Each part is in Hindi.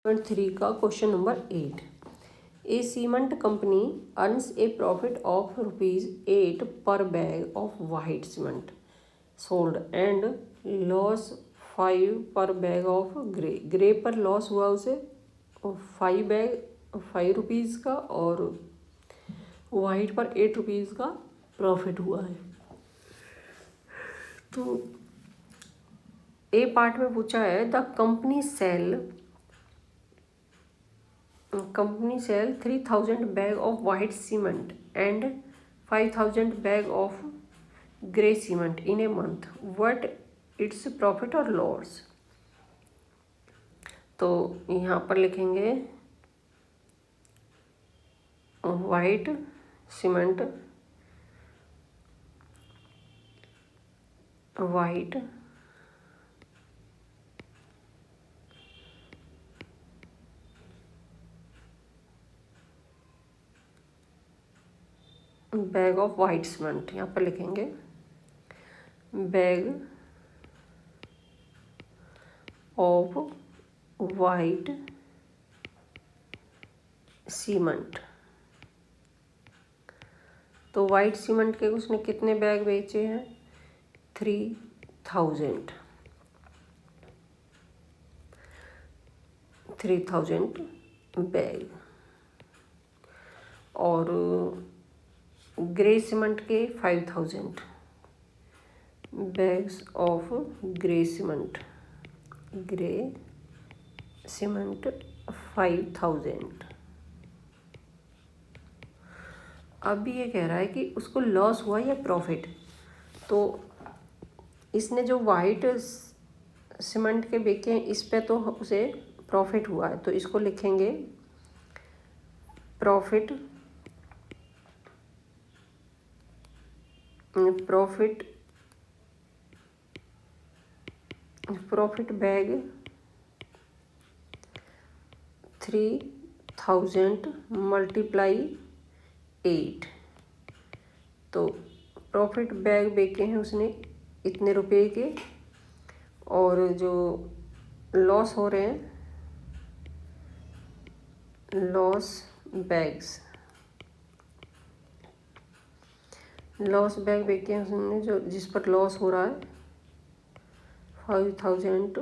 3 का question number 8। A cement company earns A profit of ₹8 पर bag of white cement sold and loss 5 पर बैग ऑफ ग्रे। ग्रे पर लॉस हुआ उसे 5 रुपीज़ का और वाइट पर 8 रुपीज़ का प्रॉफिट हुआ है। तो ए पार्ट में पूछा है the company sell 3000 bag of white cement and 5000 bag of grey cement in a month. What its profit और लॉस। तो यहाँ पर लिखेंगे white cement bag of white cement, यहाँ पर लिखेंगे बैग ऑफ वाइट सीमेंट। तो वाइट सीमेंट के उसने कितने बैग बेचे हैं? 3000 बैग। और ग्रे सीमेंट के 5000 बैग्स ऑफ ग्रे सीमेंट 5000। अब ये कह रहा है कि उसको लॉस हुआ या प्रॉफिट। तो इसने जो वाइट सीमेंट के बेचे हैं इस पे तो उसे प्रॉफिट हुआ है, तो इसको लिखेंगे प्रॉफिट बैग 3000 मल्टीप्लाई 8। तो प्रॉफिट बैग बेचे हैं उसने इतने रुपए के, और जो लॉस हो रहे हैं लॉस बैग बेचे हैं उसने जो जिस पर लॉस हो रहा है 5000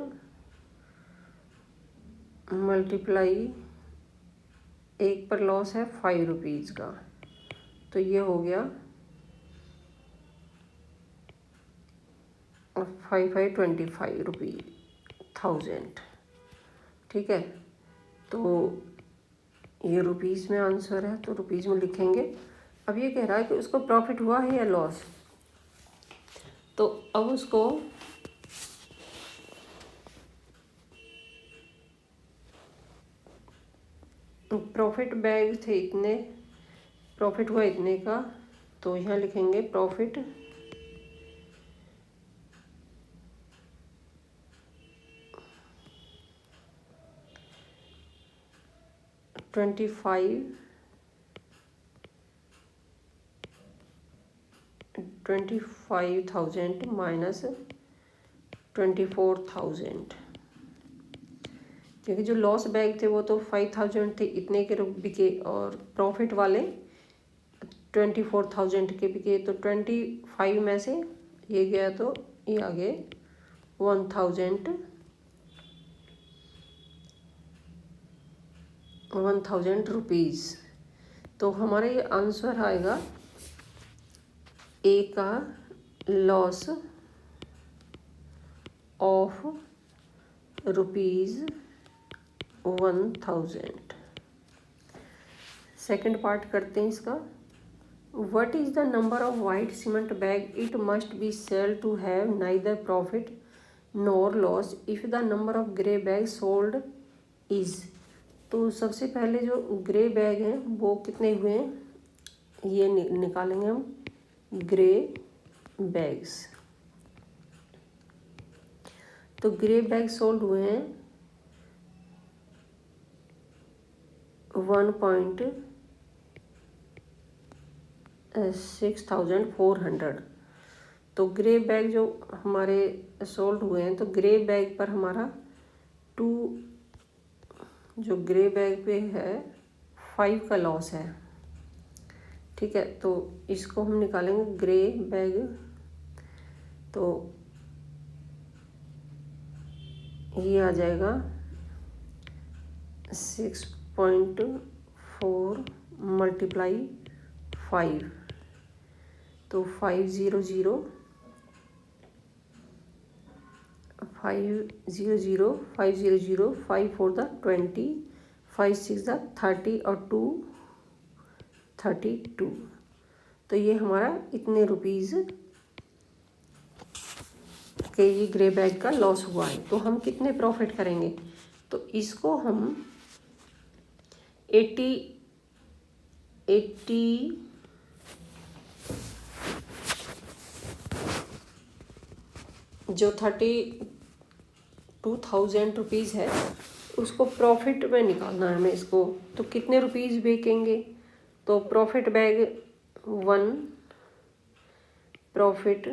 मल्टीप्लाई, एक पर लॉस है 5 रुपीज़ का, तो ये हो गया 25 रुपीज़। ठीक है, तो ये रुपीज़ में आंसर है तो रुपीज़ में लिखेंगे। अब ये कह रहा है कि उसको प्रॉफिट हुआ है या लॉस। तो अब उसको प्रॉफिट बैग थे इतने, प्रॉफिट हुआ इतने का, तो यहाँ लिखेंगे प्रॉफिट $25,000 माइनस 24,000, क्योंकि जो लॉस बैग थे वो तो 5000 थे इतने के बिके, और प्रॉफिट वाले 24,000 के बिके। तो 25 में से ये गया तो ये आ गए 1000 रुपीज़। तो हमारा ये आंसर आएगा ए का लॉस ऑफ ₹1000। सेकंड पार्ट करते हैं इसका। What is the number of white cement bag it must be sell to have neither profit nor loss if the number of grey bag sold is. तो सबसे पहले जो ग्रे बैग हैं वो कितने हुए हैं, ये निकालेंगे हम ग्रे बैग्स। तो ग्रे बैग सोल्ड हुए हैं 1,6400। तो ग्रे बैग जो हमारे सोल्ड हुए हैं, तो ग्रे बैग पर हमारा 2 जो ग्रे बैग पे है 5 का लॉस है। ठीक है, तो इसको हम निकालेंगे ग्रे बैग। तो ये आ जाएगा 6.4 मल्टीप्लाई 5, तो 500 5 4 द 20, 5 6 द 30 और 2 32। तो ये हमारा इतने रुपीज़ के ये ग्रे बैग का लॉस हुआ है। तो हम कितने प्रॉफिट करेंगे? तो इसको हम 80 जो 32,000 रुपीज़ है उसको प्रॉफिट में निकालना है हमें इसको। तो कितने रुपीज़ बेचेंगे? तो प्रॉफिट बैग 1 प्रॉफिट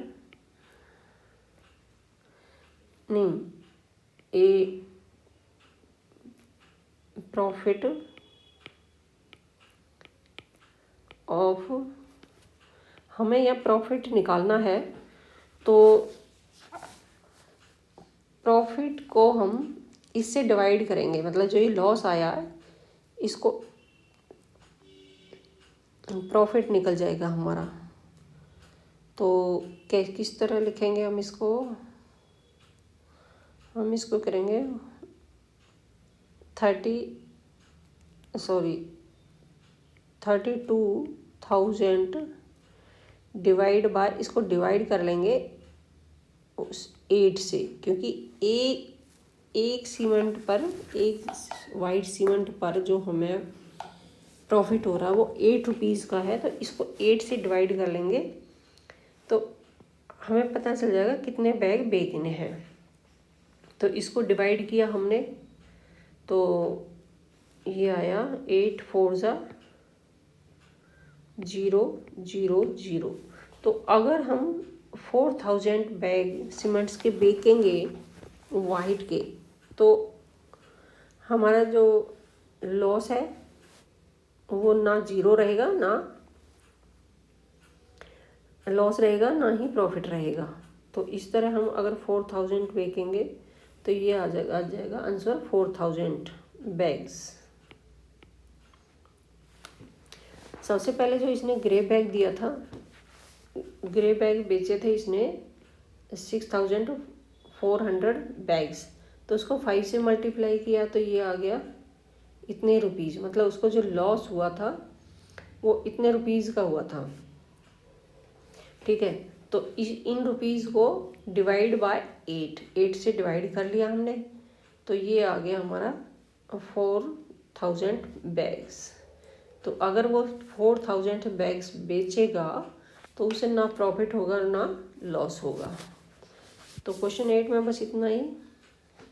नहीं ए प्रॉफिट ऑफ, हमें यह प्रॉफिट निकालना है। तो प्रॉफिट को हम इससे डिवाइड करेंगे, मतलब जो ये लॉस आया है इसको प्रॉफिट निकल जाएगा हमारा। तो किस तरह लिखेंगे हम इसको? हम इसको करेंगे 32,000 डिवाइड बाय, इसको डिवाइड कर लेंगे उस 8 से, क्योंकि एक सीमेंट पर, एक वाइट सीमेंट पर जो हमें प्रॉफिट हो रहा है वो 8 रुपीज़ का है। तो इसको 8 से डिवाइड कर लेंगे तो हमें पता चल जाएगा कितने बैग बेचने हैं। तो इसको डिवाइड किया हमने तो ये आया 8 4 0 0 0। तो अगर हम 4000 बैग सीमेंट्स के बेचेंगे वाइट के, तो हमारा जो लॉस है वो ना जीरो रहेगा, ना लॉस रहेगा, ना ही प्रॉफिट रहेगा। तो इस तरह हम अगर 4000 बेचेंगे तो ये आ जाएगा आंसर 4000 बैग्स। सबसे पहले जो इसने ग्रे बैग दिया था, ग्रे बैग बेचे थे इसने 6400 बैग्स, तो उसको 5 से मल्टीप्लाई किया तो ये आ गया इतने रुपीज़, मतलब उसको जो लॉस हुआ था वो इतने रुपीज़ का हुआ था। ठीक है, तो इन रुपीज़ को डिवाइड बाय 8 से डिवाइड कर लिया हमने, तो ये आ गया हमारा 4000 बैग्स। तो अगर वो 4000 बैग्स बेचेगा तो उसे ना प्रॉफिट होगा ना लॉस होगा। तो क्वेश्चन 8 में बस इतना ही।